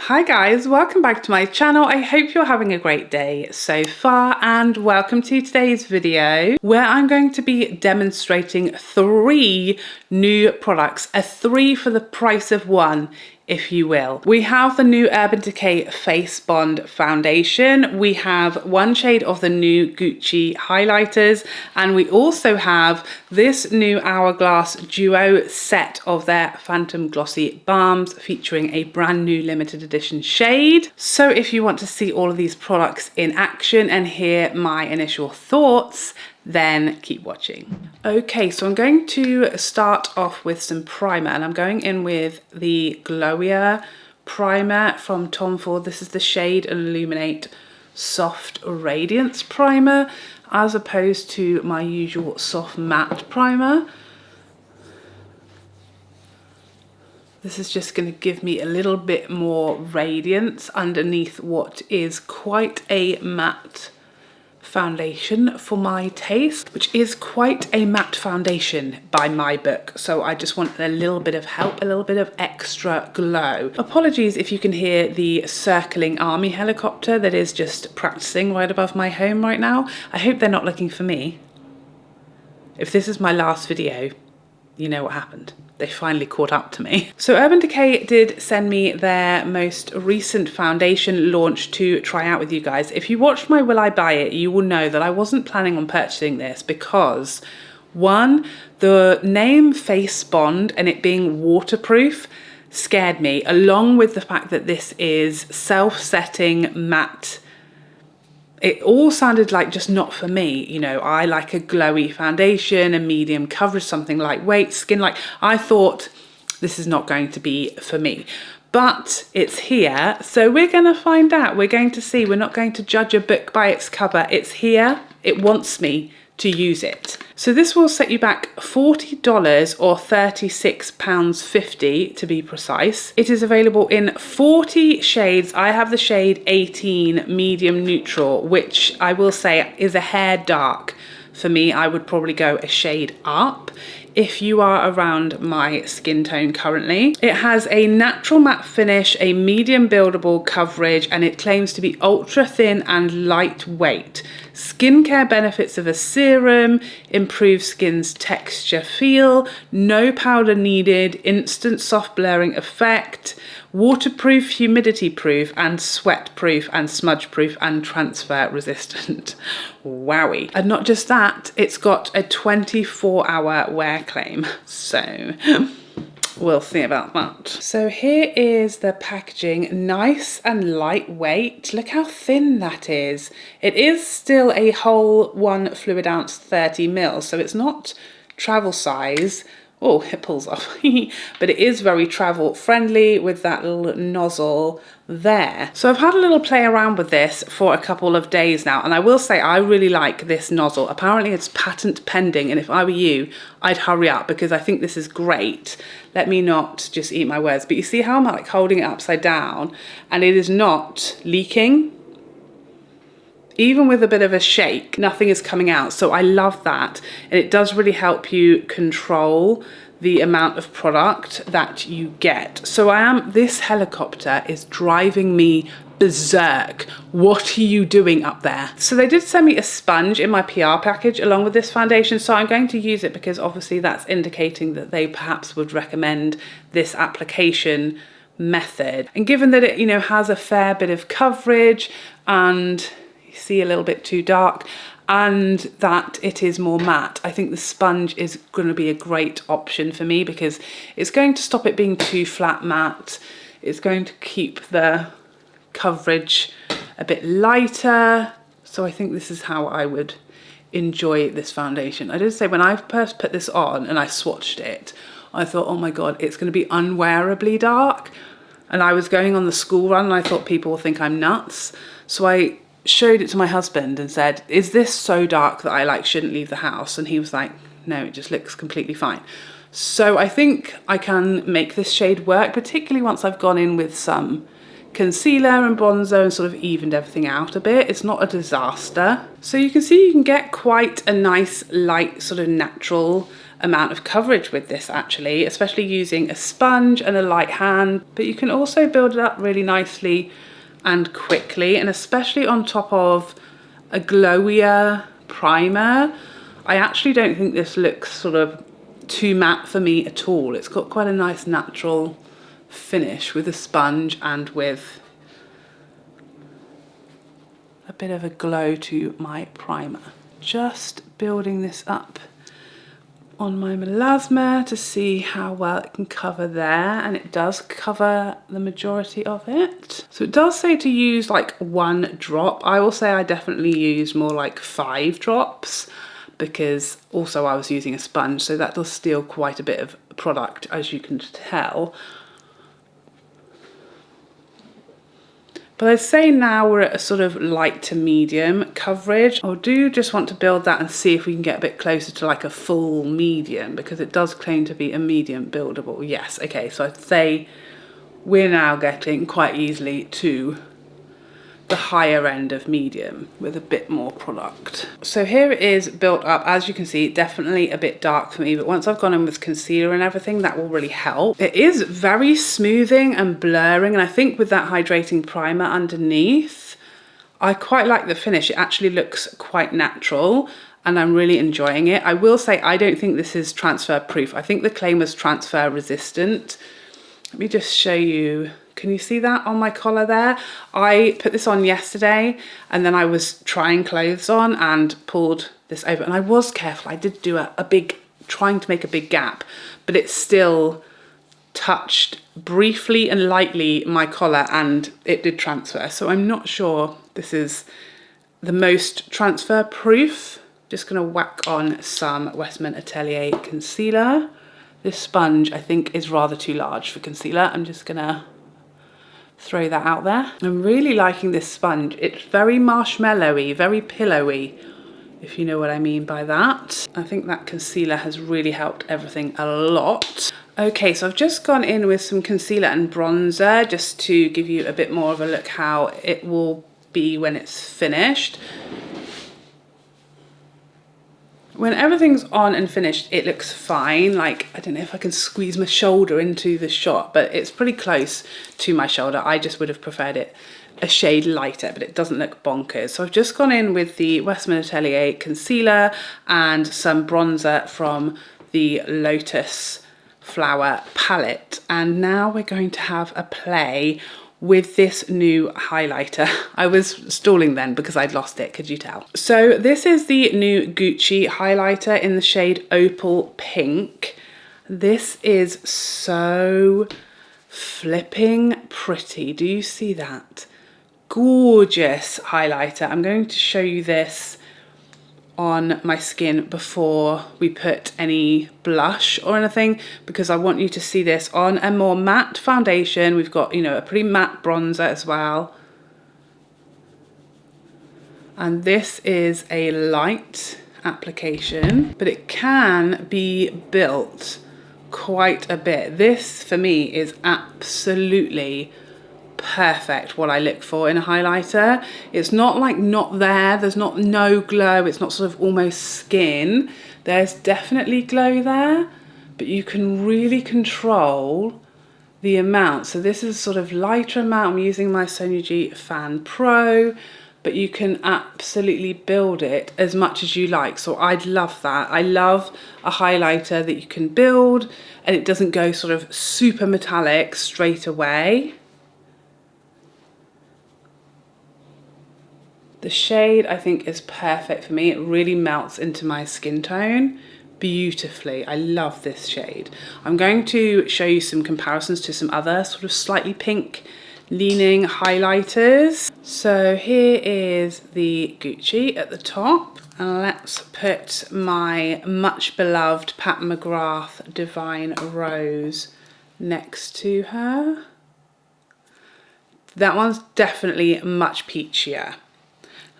Hi guys, welcome back to my channel. I hope you're having a great day so far and welcome to today's video where I'm going to be demonstrating 3 new products, a 3 for the price of 1, if you will. We have the new Urban Decay Face Bond Foundation, we have 1 shade of the new Gucci highlighters, and we also have this new Hourglass duo set of their Phantom Glossy Balms featuring a brand new limited edition shade. So if you want to see all of these products in action and hear my initial thoughts, then keep watching. Okay, so I'm going to start off with some primer, and I'm going in with the Glowier primer from Tom Ford. This is the Shade and Illuminate Soft Radiance Primer, as opposed to my usual soft matte primer. This is just going to give me a little bit more radiance underneath what is quite a matte foundation for my taste, which is quite a matte foundation by my book. So I just want a little bit of help, a little bit of extra glow. Apologies if you can hear the circling army helicopter that is just practicing right above my home right now. I hope they're not looking for me. If this is my last video, you know what happened. They finally caught up to me. So Urban Decay did send me their most recent foundation launch to try out with you guys. If you watched my Will I Buy It, you will know that I wasn't planning on purchasing this because, 1, the name Face Bond and it being waterproof scared me, along with the fact that this is self-setting matte. It all sounded like just not for me. You know, I like a glowy foundation, a medium coverage, something lightweight, skin like. I thought this is not going to be for me. But it's here, so we're going to find out. We're going to see. We're not going to judge a book by its cover. It's here. It wants me to use it. So this will set you back $40 or £36.50 to be precise. It is available in 40 shades. I have the shade 18 medium neutral, which I will say is a hair dark. For me, I would probably go a shade up if you are around my skin tone currently. It has a natural matte finish, a medium buildable coverage, and it claims to be ultra thin and lightweight. Skincare benefits of a serum, improves skin's texture feel, no powder needed, instant soft blurring effect, waterproof, humidity proof, and sweat proof, and smudge proof, and transfer resistant. Wowie. And not just that, it's got a 24-hour wear claim. So we'll see about that. So here is the packaging, nice and lightweight. Look how thin that is. It is still a whole 1 fluid ounce 30 ml, so it's not travel size. Oh, it pulls off. But it is very travel friendly with that little nozzle there. So I've had a little play around with this for a couple of days now, and I will say I really like this nozzle. Apparently it's patent pending, and if I were you, I'd hurry up because I think this is great. Let me not just eat my words, but you see how I'm like holding it upside down and it is not leaking? Even with a bit of a shake, nothing is coming out. So I love that. And it does really help you control the amount of product that you get. So this helicopter is driving me berserk. What are you doing up there? So they did send me a sponge in my PR package along with this foundation. So I'm going to use it because obviously that's indicating that they perhaps would recommend this application method. And given that it, you know, has a fair bit of coverage and see a little bit too dark, and that it is more matte, I think the sponge is going to be a great option for me because it's going to stop it being too flat matte. It's going to keep the coverage a bit lighter. So I think this is how I would enjoy this foundation. I did say when I first put this on and I swatched it, I thought, oh my God, it's going to be unwearably dark. And I was going on the school run and I thought people will think I'm nuts. So I showed it to my husband and said, is this so dark that I shouldn't leave the house? And he was like, no, it just looks completely fine. So I think I can make this shade work, particularly once I've gone in with some concealer and bronzer and sort of evened everything out a bit. It's not a disaster. So you can see you can get quite a nice light sort of natural amount of coverage with this actually, especially using a sponge and a light hand, but you can also build it up really nicely and quickly, and especially on top of a glowier primer. I actually don't think this looks sort of too matte for me at all. It's got quite a nice natural finish with a sponge and with a bit of a glow to my primer. Just building this up on my melasma to see how well it can cover there, and it does cover the majority of it. So it does say to use like 1 drop. I will say I definitely use more like 5 drops because also I was using a sponge, so that does steal quite a bit of product, as you can tell. But I'd say now we're at a sort of light to medium coverage. I do just want to build that and see if we can get a bit closer to like a full medium, because it does claim to be a medium buildable. Yes, okay, so I'd say we're now getting quite easily to the higher end of medium with a bit more product. So here it is built up. As you can see, definitely a bit dark for me, but once I've gone in with concealer and everything, that will really help. It is very smoothing and blurring, and I think with that hydrating primer underneath, I quite like the finish. It actually looks quite natural and I'm really enjoying it. I will say I don't think this is transfer proof. I think the claim was transfer resistant. Let me just show you. Can you see that on my collar there? I put this on yesterday and then I was trying clothes on and pulled this over, and I was careful. I did do a big, trying to make a big gap, but it still touched briefly and lightly my collar and it did transfer. So I'm not sure this is the most transfer proof. Just gonna whack on some Westman Atelier concealer. This sponge I think is rather too large for concealer. I'm just gonna throw that out there. I'm really liking this sponge. It's very marshmallowy, very pillowy, if you know what I mean by that. I think that concealer has really helped everything a lot. Okay, so I've just gone in with some concealer and bronzer just to give you a bit more of a look how it will be when it's finished. When everything's on and finished, it looks fine. Like, I don't know if I can squeeze my shoulder into the shot, but it's pretty close to my shoulder. I just would have preferred it a shade lighter, but it doesn't look bonkers. So I've just gone in with the Westman Atelier concealer and some bronzer from the Lotus Flower palette. And now we're going to have a play with this new highlighter. I was stalling then because I'd lost it, could you tell? So this is the new Gucci highlighter in the shade Opal Pink. This is so flipping pretty. Do you see that? Gorgeous highlighter. I'm going to show you this on my skin before we put any blush or anything, because I want you to see this on a more matte foundation. We've got, you know, a pretty matte bronzer as well. And this is a light application, but it can be built quite a bit. This for me is absolutely perfect what I look for in a highlighter. It's not like not there, there's not no glow, it's not sort of almost skin. There's definitely glow there, but you can really control the amount. So this is sort of lighter amount. I'm using my Sonia G Fan Pro, but you can absolutely build it as much as you like. So I'd love that. I love a highlighter that you can build and it doesn't go sort of super metallic straight away. The shade I think is perfect for me. It really melts into my skin tone beautifully. I love this shade. I'm going to show you some comparisons to some other sort of slightly pink leaning highlighters. So here is the Gucci at the top, and let's put my much beloved Pat McGrath Divine Rose next to her. That one's definitely much peachier.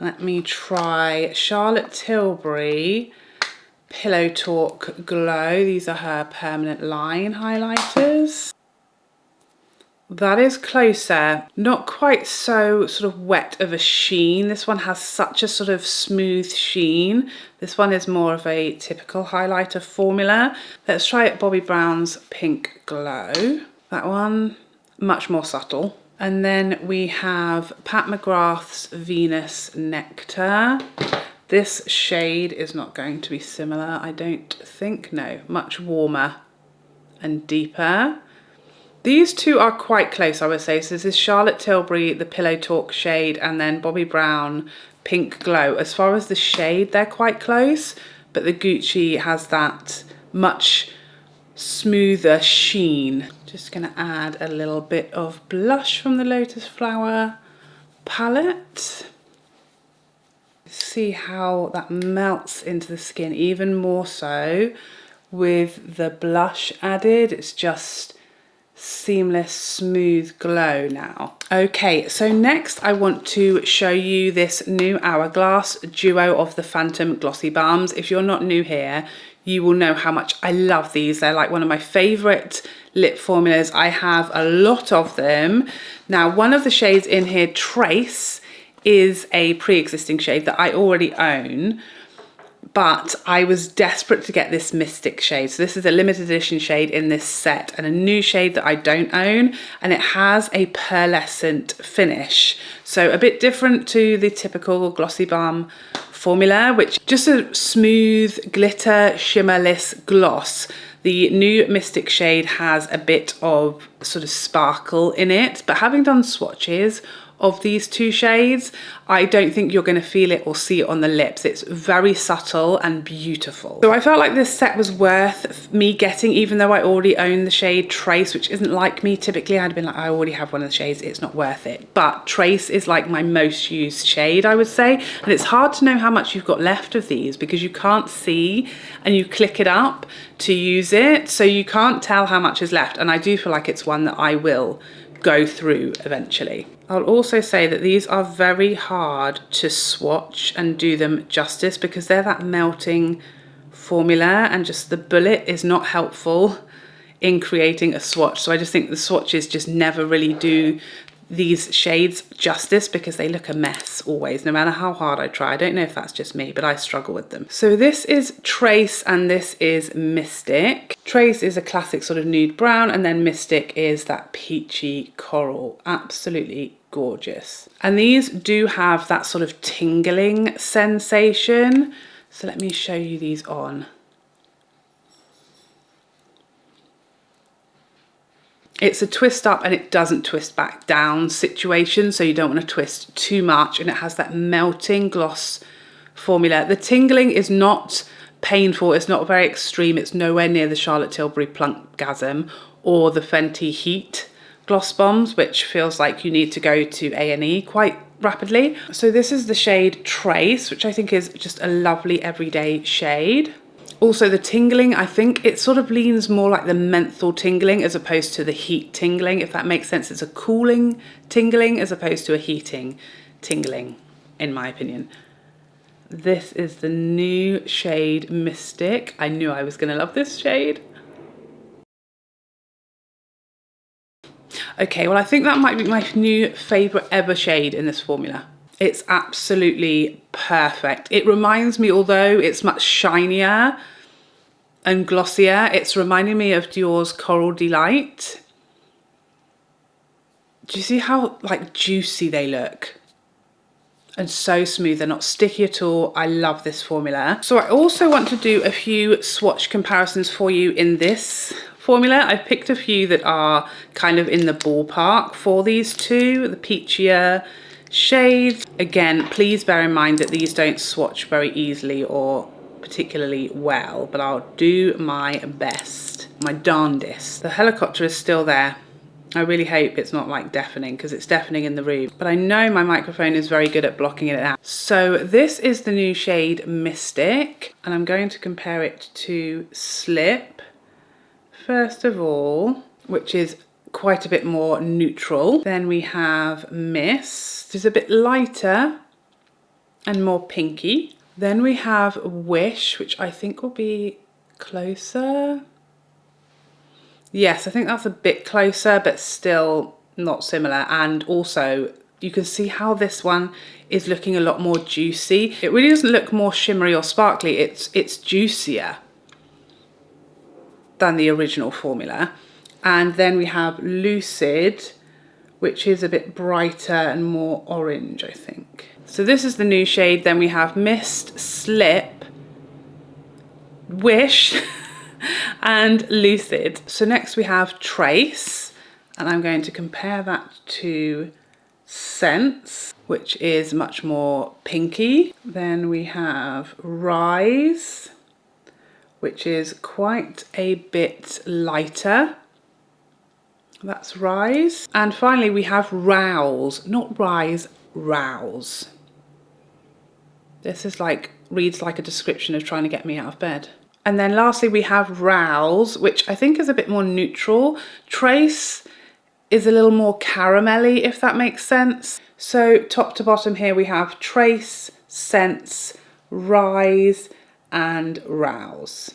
Let me try Charlotte Tilbury Pillow Talk Glow. These are her permanent line highlighters. That is closer, not quite so sort of wet of a sheen. This one has such a sort of smooth sheen. This one is more of a typical highlighter formula. Let's try it Bobbi Brown's Pink Glow. That one, much more subtle. And then we have Pat McGrath's Venus Nectar. This shade is not going to be similar, I don't think, no, much warmer and deeper. These two are quite close, I would say. So this is Charlotte Tilbury, the Pillow Talk shade, and then Bobbi Brown, Pink Glow. As far as the shade, they're quite close, but the Gucci has that much smoother sheen. Just gonna add a little bit of blush from the Lotus Flower palette. See how that melts into the skin even more so with the blush added. It's just seamless, smooth glow now. Okay, so next I want to show you this new Hourglass duo of the Phantom Glossy Balms. If you're not new here, you will know how much I love these. They're like one of my favorite lip formulas. I have a lot of them. Now, one of the shades in here, Trace, is a pre-existing shade that I already own, but I was desperate to get this Mystic shade. So this is a limited edition shade in this set and a new shade that I don't own, and it has a pearlescent finish. So a bit different to the typical Glossy Balm formula, which just a smooth glitter shimmerless gloss. The new Mystic shade has a bit of sort of sparkle in it, but having done swatches of these two shades, I don't think you're going to feel it or see it on the lips. It's very subtle and beautiful. So I felt like this set was worth me getting, even though I already own the shade Trace, which isn't like me. Typically I'd been like, I already have one of the shades, it's not worth it. But Trace is like my most used shade, I would say. And it's hard to know how much you've got left of these because you can't see and you click it up to use it. So you can't tell how much is left. And I do feel like it's one that I will go through eventually. I'll also say that these are very hard to swatch and do them justice because they're that melting formula and just the bullet is not helpful in creating a swatch. So I just think the swatches just never really do these shades justice because they look a mess always, no matter how hard I try. I don't know if that's just me, but I struggle with them. So this is Trace and this is Mystic. Trace is a classic sort of nude brown and then Mystic is that peachy coral. Absolutely gorgeous. And these do have that sort of tingling sensation. So let me show you these on. It's a twist up and it doesn't twist back down situation, so you don't want to twist too much, and it has that melting gloss formula. The tingling is not painful, it's not very extreme, it's nowhere near the Charlotte Tilbury Plunkgasm or the Fenty Heat gloss bombs, which feels like you need to go to A&E quite rapidly. So this is the shade Trace, which I think is just a lovely everyday shade. Also the tingling, I think it sort of leans more like the menthol tingling as opposed to the heat tingling, if that makes sense. It's a cooling tingling as opposed to a heating tingling, in my opinion. This is the new shade Mystic. I knew I was gonna love this shade. Okay, well I think that might be my new favorite ever shade in this formula. It's absolutely perfect. It reminds me, although it's much shinier and glossier, it's reminding me of Dior's Coral Delight. Do you see how like juicy they look? And so smooth, they're not sticky at all. I love this formula. So I also want to do a few swatch comparisons for you in this formula. I've picked a few that are kind of in the ballpark for these two, the peachier shades. Again, please bear in mind that these don't swatch very easily or particularly well, but I'll do my best, my darndest. The helicopter is still there. I really hope it's not like deafening because it's deafening in the room, but I know my microphone is very good at blocking it out. So this is the new shade Mystic, and I'm going to compare it to Slip first of all, which is quite a bit more neutral. Then we have Mist, which is a bit lighter and more pinky. Then we have Wish, which I think will be closer. Yes, I think that's a bit closer, but still not similar. And also you can see how this one is looking a lot more juicy. It really doesn't look more shimmery or sparkly. It's juicier than the original formula. And then we have Lucid, which is a bit brighter and more orange, I think. So this is the new shade. Then we have Mist, Slip, Wish, and Lucid. So next we have Trace, and I'm going to compare that to Sense, which is much more pinky. Then we have Rise, which is quite a bit lighter. That's Rise. And finally we have Rouse, not Rise, Rouse. This is like, reads like a description of trying to get me out of bed. And then lastly we have Rouse, which I think is a bit more neutral. Trace is a little more caramelly, if that makes sense. So top to bottom here we have Trace, Sense, Rise, and Rouse.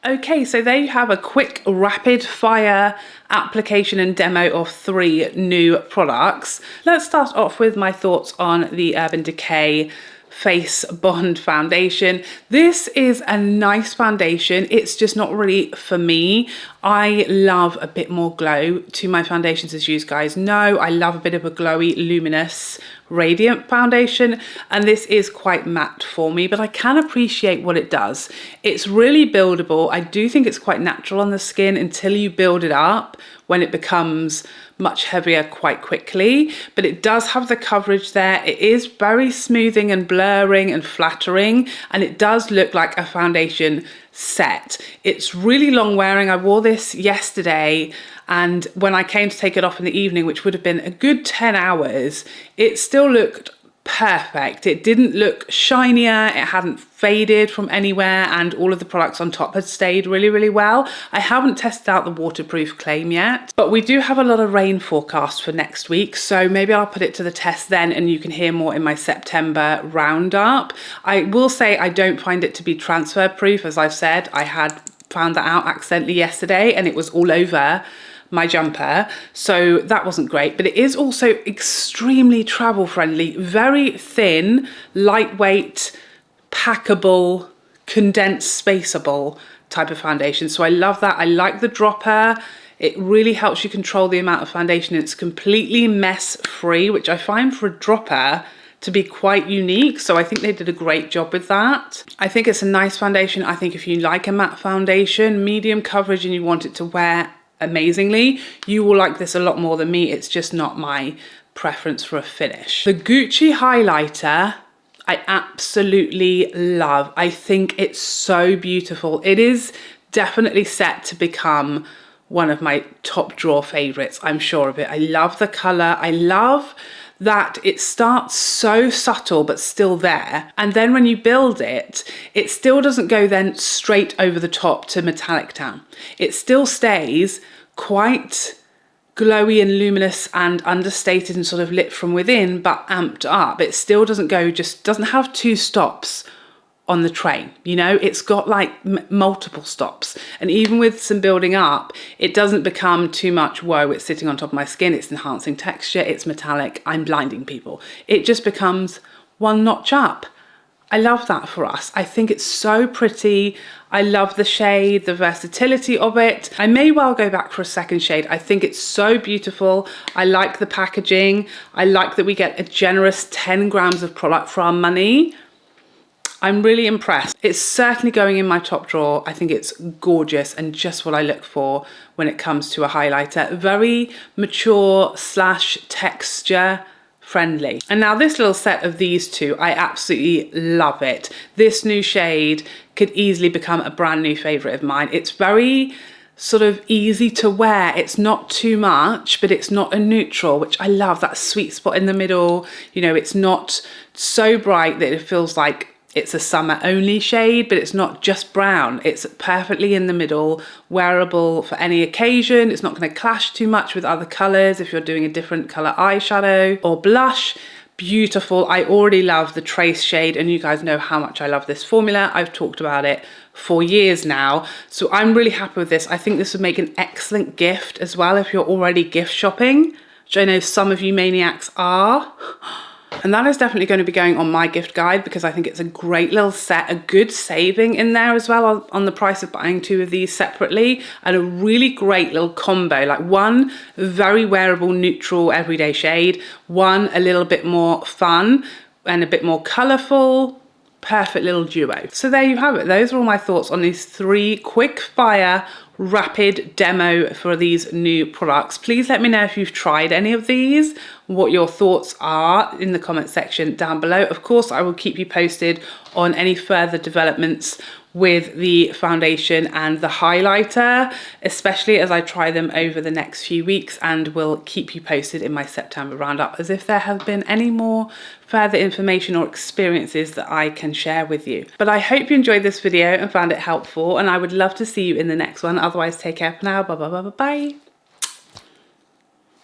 Okay, so there you have a quick rapid fire application and demo of 3 new products. Let's start off with my thoughts on the Urban Decay Face Bond Foundation. This is a nice foundation. It's just not really for me. I love a bit more glow to my foundations, as you guys know. I love a bit of a glowy, luminous, radiant foundation, and this is quite matte for me, but I can appreciate what it does. It's really buildable. I do think it's quite natural on the skin until you build it up, when it becomes much heavier quite quickly, but it does have the coverage there. It is very smoothing and blurring and flattering, and it does look like a foundation set. It's really long wearing. I wore this yesterday, and when I came to take it off in the evening, which would have been a good 10 hours, it still looked perfect. It didn't look shinier, it hadn't faded from anywhere, and all of the products on top had stayed really, really well. I haven't tested out the waterproof claim yet, but we do have a lot of rain forecast for next week, so maybe I'll put it to the test then, and you can hear more in my September roundup. I will say I don't find it to be transfer proof. As I've said, I had found that out accidentally yesterday and it was all over my jumper, so that wasn't great. But it is also extremely travel friendly, very thin, lightweight, packable, condensed, spaceable type of foundation. So I love that. I like the dropper. It really helps you control the amount of foundation. It's completely mess free, which I find for a dropper to be quite unique. So I think they did a great job with that. I think it's a nice foundation. I think if you like a matte foundation, medium coverage, and you want it to wear amazingly, you will like this a lot more than me. It's just not my preference for a finish. The Gucci highlighter I absolutely love. I think it's so beautiful. It is definitely set to become one of my top drawer favorites, I'm sure of it. I love the color. I love that it starts so subtle but still there, and then when you build it, it still doesn't go then straight over the top to metallic town. It still stays quite glowy and luminous and understated and sort of lit from within, but amped up. It still doesn't go, just doesn't have 2 stops on the train, you know. It's got like multiple stops, and even with some building up, it doesn't become too much, whoa, it's sitting on top of my skin, it's enhancing texture, it's metallic, I'm blinding people. It just becomes 1 notch up. I love that for us. I think it's so pretty. I love the shade, the versatility of it. I may well go back for a second shade. I think it's so beautiful. I like the packaging. I like that we get a generous 10 grams of product for our money. I'm really impressed. It's certainly going in my top drawer. I think it's gorgeous and just what I look for when it comes to a highlighter. Very mature / texture friendly. And now this little set of these 2, I absolutely love it. This new shade could easily become a brand new favorite of mine. It's very sort of easy to wear. It's not too much, but it's not a neutral, which I love. That sweet spot in the middle. You know, it's not so bright that it feels like it's a summer only shade, but it's not just brown. It's perfectly in the middle, wearable for any occasion. It's not going to clash too much with other colors if you're doing a different color eyeshadow or blush. Beautiful. I already love the Trace shade, and you guys know how much I love this formula. I've talked about it for years now. So I'm really happy with this. I think this would make an excellent gift as well if you're already gift shopping, which I know some of you maniacs are. And that is definitely going to be going on my gift guide because I think it's a great little set, a good saving in there as well on the price of buying 2 of these separately, and a really great little combo, like one very wearable neutral everyday shade, one a little bit more fun and a bit more colourful. Perfect little duo. So there you have it. Those are all my thoughts on these 3 quick fire rapid demo for these new products. Please let me know if you've tried any of these, what your thoughts are in the comment section down below. Of course, I will keep you posted on any further developments with the foundation and the highlighter, especially as I try them over the next few weeks, and will keep you posted in my September roundup as if there have been any more further information or experiences that I can share with you. But I hope you enjoyed this video and found it helpful, and I would love to see you in the next one. Otherwise, take care for now. Bye bye bye bye bye.